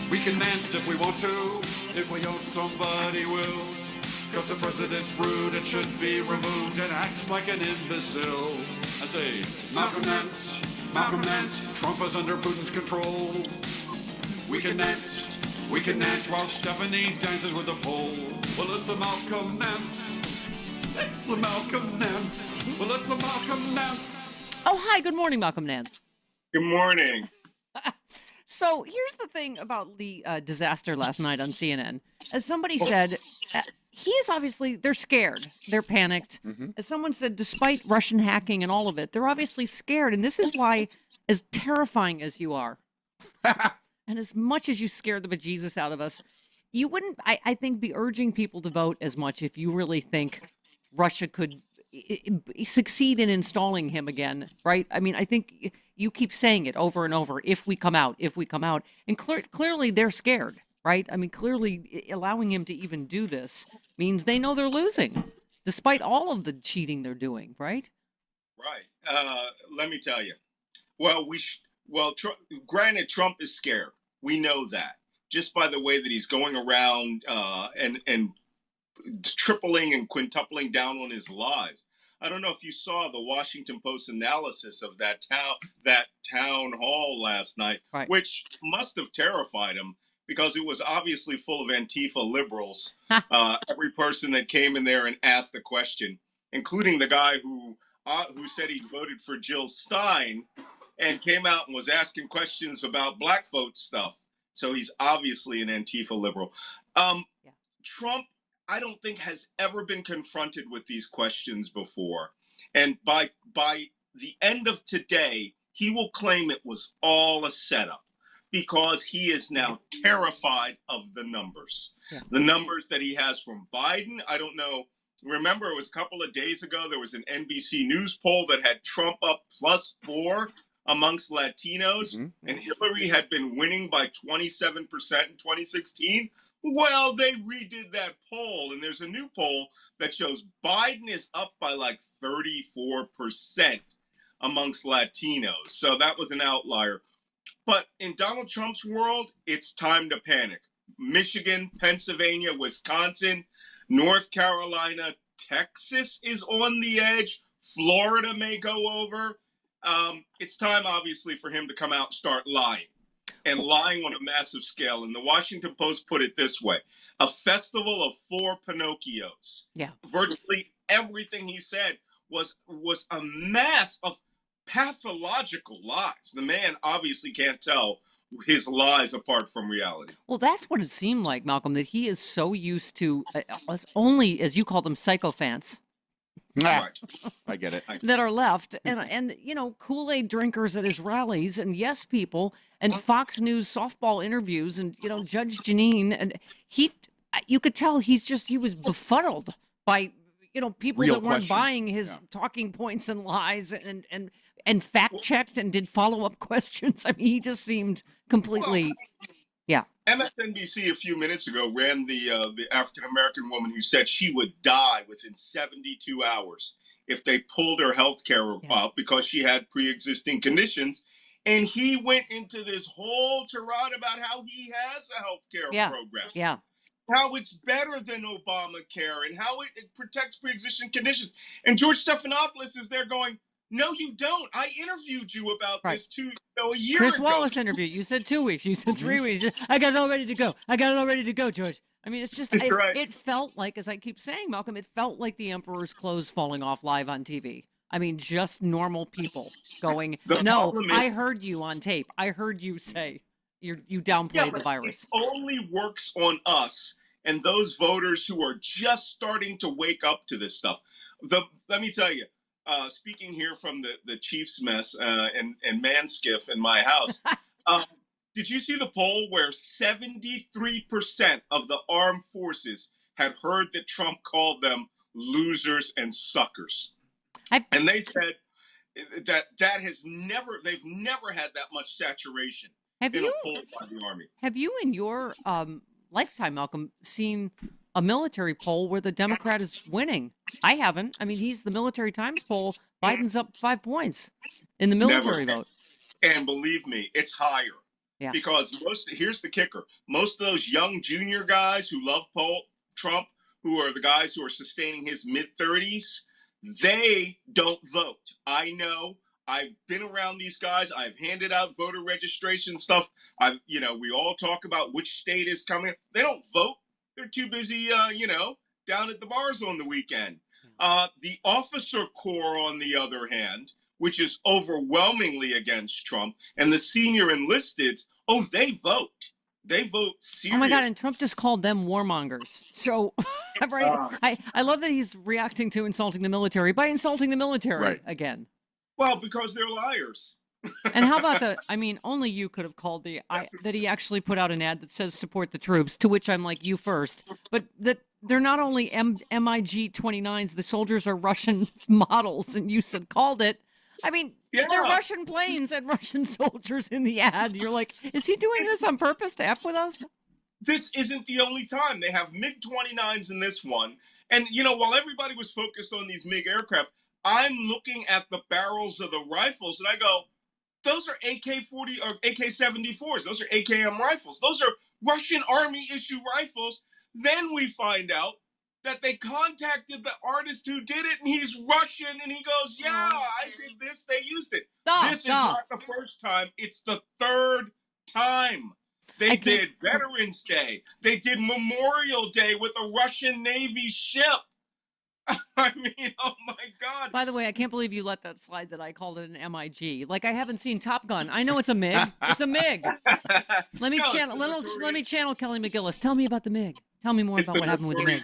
We can Nance if we want to, if we own somebody will. Cause the president's rude and should be removed and acts like an imbecile. I say, Malcolm Nance, Trump is under Putin's control. We can Nance while Stephanie dances with the pole. Well, it's the Malcolm Nance. It's the Malcolm Nance. Well, it's the Malcolm Nance. Oh, hi. Good morning, Malcolm Nance. Good morning. So here's the thing about the disaster last night on CNN. As somebody said, they're scared. They're panicked. Mm-hmm. As someone said, despite Russian hacking and all of it, they're obviously scared. And this is why, as terrifying as you are, and as much as you scared the bejesus out of us, you wouldn't, I think, be urging people to vote as much if you really think Russia could succeed in installing him again, right? I mean, I think you keep saying it over and over, if we come out. And clearly they're scared, right? I mean, clearly allowing him to even do this means they know they're losing, despite all of the cheating they're doing, right? Right. Let me tell you. Granted, Trump is scared. We know that just by the way that he's going around and tripling and quintupling down on his lies. I don't know if you saw the Washington Post analysis of that town hall last night, right, which must have terrified him because it was obviously full of Antifa liberals. Every person that came in there and asked a question, including the guy who said he voted for Jill Stein and came out and was asking questions about black vote stuff. So he's obviously an Antifa liberal. Trump, I don't think, has ever been confronted with these questions before. And by the end of today, he will claim it was all a setup because he is now terrified of the numbers. Yeah. The numbers that he has from Biden. I don't know. Remember, it was a couple of days ago, there was an NBC News poll that had Trump up +4 amongst Latinos, and Hillary had been winning by 27% in 2016. Well, they redid that poll, and there's a new poll that shows Biden is up by like 34% amongst Latinos. So that was an outlier. But in Donald Trump's world, it's time to panic. Michigan, Pennsylvania, Wisconsin, North Carolina, Texas is on the edge. Florida may go over. It's time, obviously, for him to come out and start lying. And lying on a massive scale. And the Washington Post put it this way: a festival of 4 Pinocchios. Yeah. Virtually everything he said was a mass of pathological lies. The man obviously can't tell his lies apart from reality. Well, that's what it seemed like, Malcolm, that he is so used to only, as you call them, sycophants. Right. I get it. That are left and Kool-Aid drinkers at his rallies and yes people and Fox News softball interviews and Judge Jeanine, and you could tell he was befuddled by people Real that weren't questions. buying his talking points and lies and fact checked and did follow-up questions. I mean, he just seemed completely MSNBC a few minutes ago ran the African-American woman who said she would die within 72 hours if they pulled her health care out because she had pre-existing conditions. And he went into this whole tirade about how he has a health care program. Yeah. How it's better than Obamacare and how it protects pre-existing conditions. And George Stephanopoulos is there going, no, you don't. I interviewed you about this a year Chris ago. Wallace interview. You said 2 weeks. You said 3 weeks. I got it all ready to go. George. I mean, it's just, it felt like, as I keep saying, Malcolm, it felt like the emperor's clothes falling off live on TV. I mean, just normal people going, no, I heard you on tape. I heard you say you downplayed the virus. It only works on us and those voters who are just starting to wake up to this stuff. Let me tell you, speaking here from the Chiefs mess and Manskiff in my house, did you see the poll where 73% of the armed forces had heard that Trump called them losers and suckers? And they said they've never had that much saturation in a poll by the Army. Have you in your lifetime, Malcolm, seen a military poll where the Democrat is winning? I haven't. I mean, he's the Military Times poll. Biden's up 5 points in the military vote. And believe me, it's higher. Yeah. Because here's the kicker. Most of those young junior guys who love Trump, who are the guys who are sustaining his mid-30s, they don't vote. I know. I've been around these guys. I've handed out voter registration stuff. We all talk about which state is coming. They don't vote. They're too busy, down at the bars on the weekend. The officer corps, on the other hand, which is overwhelmingly against Trump, and the senior enlisteds, they vote. They vote seriously. Oh my God! And Trump just called them warmongers. So, right? I love that he's reacting to insulting the military by insulting the military again. Well, because they're liars. And how about only you could have called that he actually put out an ad that says support the troops, to which I'm like, you first. But that they're not only MiG-29s, the soldiers are Russian models, and you called it. They're Russian planes and Russian soldiers in the ad. You're like, is he doing this on purpose to F with us? This isn't the only time. They have MiG-29s in this one. And, while everybody was focused on these MiG aircraft, I'm looking at the barrels of the rifles, and I go, those are AK-40 or AK-74s. Those are AKM rifles. Those are Russian Army-issue rifles. Then we find out that they contacted the artist who did it, and he's Russian, and he goes, yeah, I did this. They used it. This is not the first time. It's the third time. They did Veterans Day. They did Memorial Day with a Russian Navy ship. Oh my God. By the way, I can't believe you let that slide that I called it an MiG. Like, I haven't seen Top Gun. I know it's a MiG. It's a MiG. Let me channel Kelly McGillis. Tell me about the MiG. Tell me more about what happened with the MiG.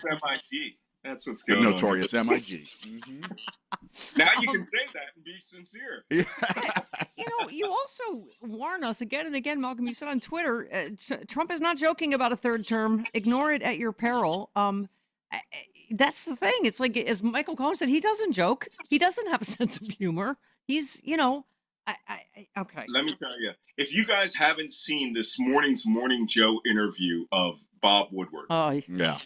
MiG. That's what's going on. The notorious MiG. Mm-hmm. Now you can say that and be sincere. You also warn us again and again, Malcolm. You said on Twitter, Trump is not joking about a third term. Ignore it at your peril. That's the thing. It's like, as Michael Cohen said, he doesn't joke. He doesn't have a sense of humor. He's, okay. Let me tell you, if you guys haven't seen this morning's Morning Joe interview of Bob Woodward, yeah,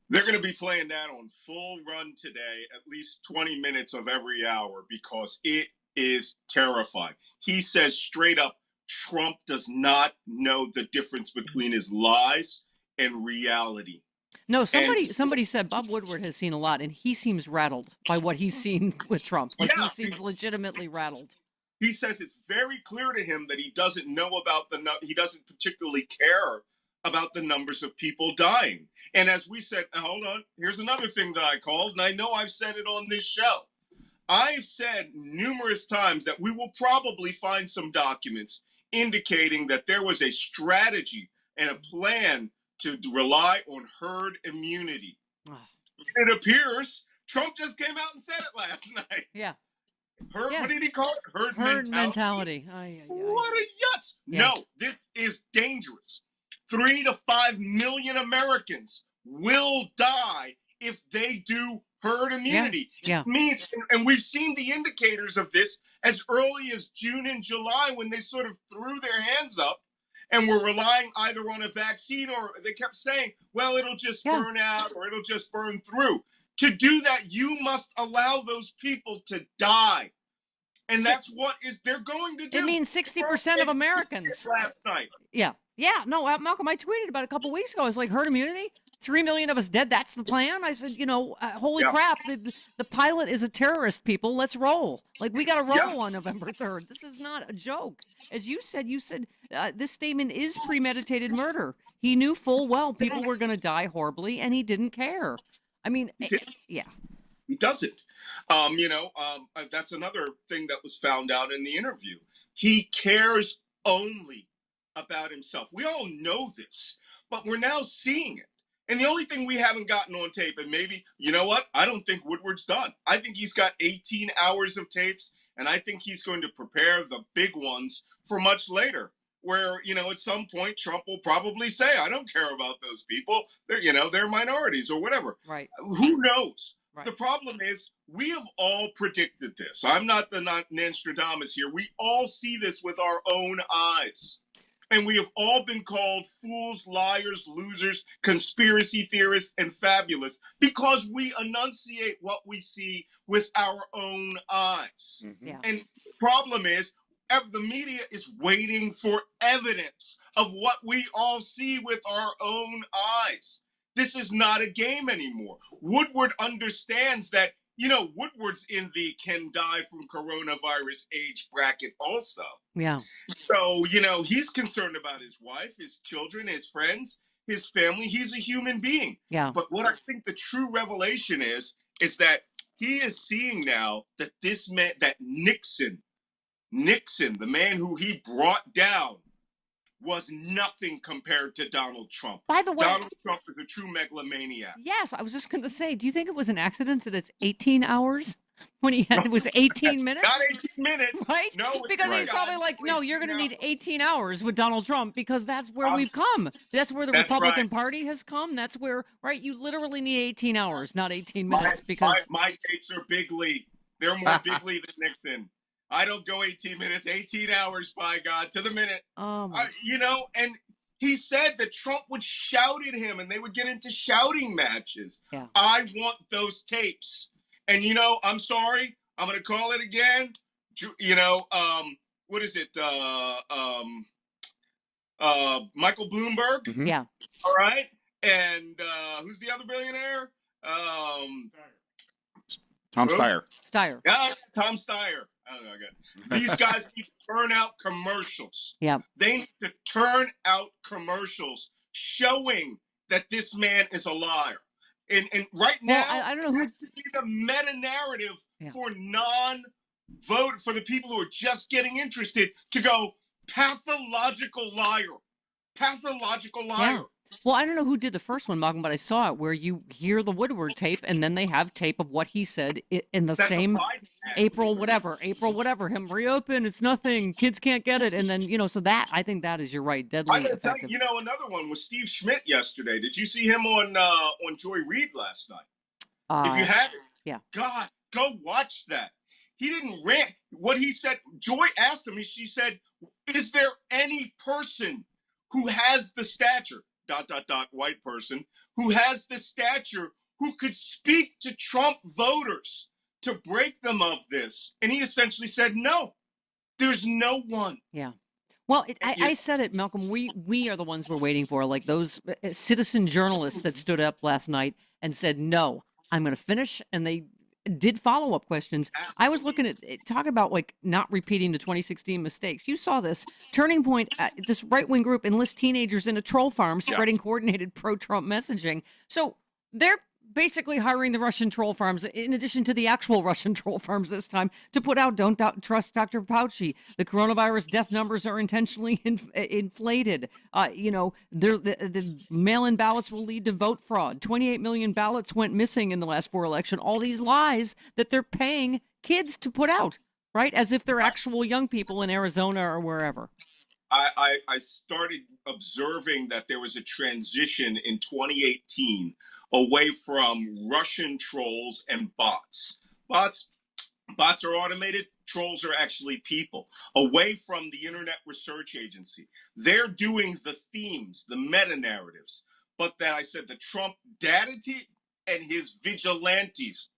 they're going to be playing that on full run today, at least 20 minutes of every hour, because it is terrifying. He says straight up, Trump does not know the difference between his lies and reality. No, somebody said Bob Woodward has seen a lot, and he seems rattled by what he's seen with Trump. Like, he seems legitimately rattled. He says it's very clear to him that he doesn't know about he doesn't particularly care about the numbers of people dying. And as we said, hold on, here's another thing that I called, and I know I've said it on this show. I've said numerous times that we will probably find some documents indicating that there was a strategy and a plan to rely on herd immunity. It appears Trump just came out and said it last night. Yeah. What did he call it? Herd mentality. What a yutz. Yeah. No, this is dangerous. 3 to 5 million Americans will die if they do herd immunity. Yeah. It means, and we've seen the indicators of this as early as June and July, when they sort of threw their hands up and were relying either on a vaccine, or they kept saying, well, it'll just burn out or it'll just burn through. To do that, you must allow those people to die. And that's what they're going to do. It means 60% of Americans. Last night. Yeah. Yeah. No, Malcolm, I tweeted about it a couple weeks ago. I was like, herd immunity? 3 million of us dead. That's the plan. I said, holy crap. The pilot is a terrorist, people. Let's roll. Like, we got to roll on November 3rd. This is not a joke. As you said, this statement is premeditated murder. He knew full well people were going to die horribly, and he didn't care. I mean, He doesn't. That's another thing that was found out in the interview. He cares only about himself. We all know this, but we're now seeing it. And the only thing we haven't gotten on tape, and maybe, you know what? I don't think Woodward's done. I think he's got 18 hours of tapes, and I think he's going to prepare the big ones for much later, where, at some point Trump will probably say, I don't care about those people. They're minorities or whatever. Right. Who knows? Right. The problem is, we have all predicted this. I'm not the Nostradamus here. We all see this with our own eyes. And we have all been called fools, liars, losers, conspiracy theorists, and fabulous because we enunciate what we see with our own eyes. Yeah. And the problem is, The media is waiting for evidence of what we all see with our own eyes. This is not a game anymore. Woodward understands that, Woodward's in the can die from coronavirus age bracket also. Yeah. So, he's concerned about his wife, his children, his friends, his family. He's a human being. Yeah. But what I think the true revelation is that he is seeing now that this man, that Nixon, the man who he brought down, was nothing compared to Donald Trump. By the way, Donald Trump is a true megalomaniac. Yes, I was just going to say, do you think it was an accident that it's 18 hours when it was 18 minutes? Not 18 minutes. Right? No, because he's probably like, no, you're going to need 18 hours with Donald Trump because that's where we've come. That's where the Republican Party has come. That's where, right, you literally need 18 hours, not 18 minutes. Because my takes are big league. They're more big league than Nixon. I don't go 18 minutes, 18 hours, by God, to the minute. And he said that Trump would shout at him and they would get into shouting matches. Yeah. I want those tapes. And, I'm sorry, I'm going to call it again. What is it? Michael Bloomberg. Mm-hmm. Yeah. All right. And who's the other billionaire? Tom Steyer. Yeah, Tom Steyer. I don't know. These guys need to turn out commercials. Yeah. They need to turn out commercials showing that this man is a liar. And right now, I don't know who. It's a meta narrative for for the people who are just getting interested to go pathological liar. Yeah. Well, I don't know who did the first one, Malcolm, but I saw it where you hear the Woodward tape and then they have tape of what he said in the same April whatever, him reopen, it's nothing, kids can't get it. And then, so that, I think that is, you're right, deadly effective. Another one was Steve Schmidt yesterday. Did you see him on Joy Reid last night? If you haven't, God, go watch that. He didn't rant. What he said, Joy asked him, she said, is there any person who has the stature, ... white person, who has the stature, who could speak to Trump voters to break them of this? And he essentially said, no, there's no one. Yeah. Well, I said it, Malcolm, we are the ones we're waiting for, like those citizen journalists that stood up last night and said, no, I'm going to finish. And they did follow-up questions. I was looking at talk about like not repeating the 2016 mistakes. You saw this Turning Point. This right-wing group enlists teenagers in a troll farm spreading coordinated pro-Trump messaging. So they're basically hiring the Russian troll farms, in addition to the actual Russian troll farms this time, to put out "Don't trust Dr. Fauci." The coronavirus death numbers are intentionally inflated. The mail-in ballots will lead to vote fraud. 28 million ballots went missing in the last 4 elections. All these lies that they're paying kids to put out, right? As if they're actual young people in Arizona or wherever. I started observing that there was a transition in 2018 away from Russian trolls and bots. Bots are automated. Trolls are actually people. Away from the Internet Research Agency. They're doing the themes, the meta-narratives. But then I said the Trump data team and his vigilantes.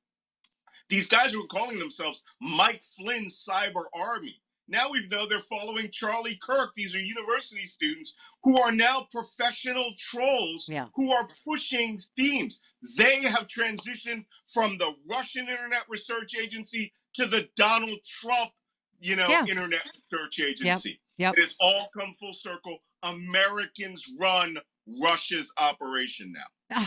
These guys who are calling themselves Mike Flynn's Cyber Army. Now we know they're following Charlie Kirk. These are university students who are now professional trolls who are pushing themes. They have transitioned from the Russian Internet Research Agency to the Donald Trump, Internet Research Agency. It has all come full circle. Americans run Russia's operation now.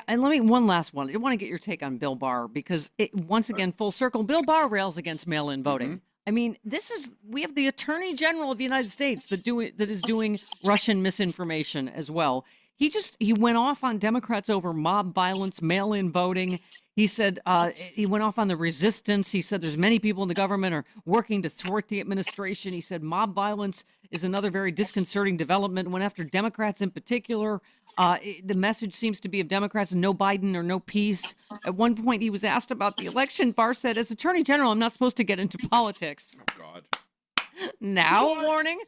And one last one. I want to get your take on Bill Barr because once again, full circle, Bill Barr rails against mail-in voting. Mm-hmm. I mean, we have the Attorney General of the United States that is doing Russian misinformation as well. He went off on Democrats over mob violence, mail-in voting. He said he went off on the resistance. He said there's many people in the government are working to thwart the administration. He said mob violence is another very disconcerting development. Went after Democrats in particular. The message seems to be of Democrats, no Biden or no peace. At one point, he was asked about the election. Barr said, as Attorney General, I'm not supposed to get into politics. Oh, God. Now a warning.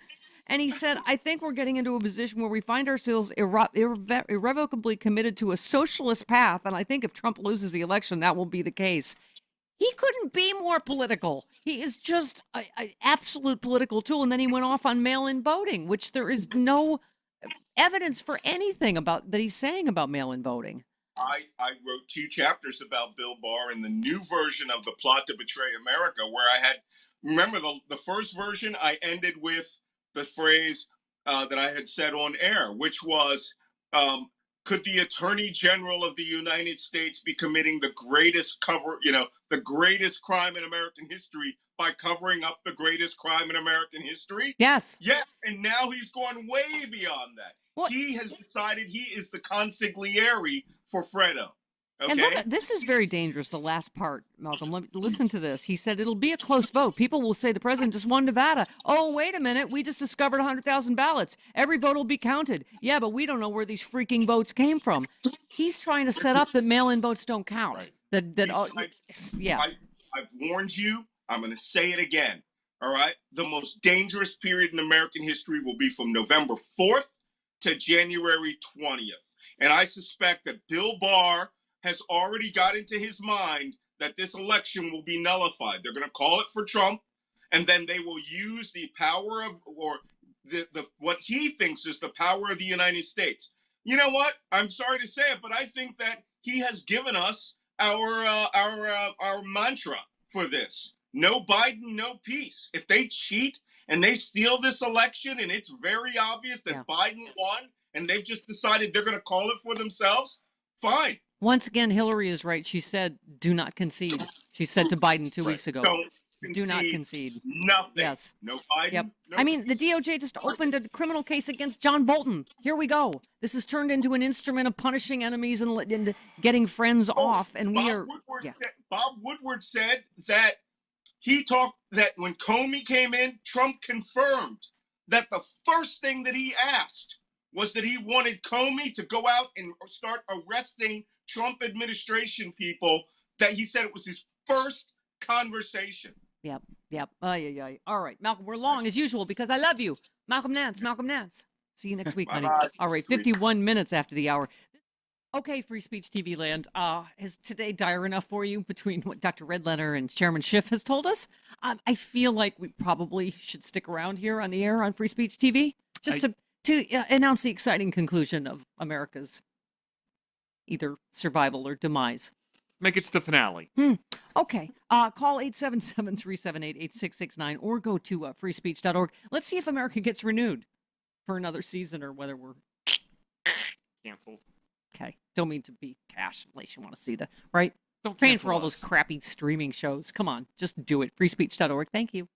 And he said, I think we're getting into a position where we find ourselves irrevocably committed to a socialist path. And I think if Trump loses the election, that will be the case. He couldn't be more political. He is just an absolute political tool. And then he went off on mail-in voting, which there is no evidence for anything about that he's saying about mail-in voting. I wrote 2 chapters about Bill Barr in the new version of The Plot to Betray America, where I had, remember the first version, I ended with the phrase that I had said on air, which was, could the Attorney General of the United States be committing the greatest the greatest crime in American history by covering up the greatest crime in American history? Yes. Yes, and now he's gone way beyond that. What? He has decided he is the consigliere for Fredo. Okay? And look, this is very dangerous, the last part, Malcolm. Listen to this. He said it'll be a close vote. People will say the president just won Nevada. Oh, wait a minute. We just discovered 100,000 ballots. Every vote will be counted. Yeah, but we don't know where these freaking votes came from. He's trying to set up that mail-in votes don't count. Right. Yeah. I've warned you. I'm going to say it again. All right? The most dangerous period in American history will be from November 4th to January 20th. And I suspect that Bill Barr has already got into his mind that this election will be nullified. They're going to call it for Trump, and then they will use the power of, or the what he thinks is the power of the United States. You know what? I'm sorry to say it, but I think that he has given us our mantra for this. No Biden, no peace. If they cheat and they steal this election and it's very obvious that Biden won and they've just decided they're going to call it for themselves, fine. Once again, Hillary is right. She said, do not concede. She said to Biden 2 weeks ago, do not concede. Nothing. Yes. No Biden. Yep. No I mean, the DOJ just opened a criminal case against John Bolton. Here we go. This has turned into an instrument of punishing enemies and getting friends off. And Bob Woodward said that he talked that when Comey came in, Trump confirmed that the first thing that he asked was that he wanted Comey to go out and start arresting Trump administration people, that he said it was his first conversation. Yep. All right, Malcolm, we're long as usual because I love you. Malcolm Nance. See you next week, honey. All right, 51 minutes after the hour. Okay, Free Speech TV land. Is today dire enough for you between what Dr. Redletter and Chairman Schiff has told us? I feel like we probably should stick around here on the air on Free Speech TV just to announce the exciting conclusion of America's either survival or demise. Make it to the finale. Okay. Call 877-378-8669 or go to freespeech.org. Let's see if America gets renewed for another season or whether we're Canceled. Okay. Don't mean to be cash unless you want to see the, right? Don't Paying cancel for all us. those crappy streaming shows. Come on. Just do it. freespeech.org. Thank you.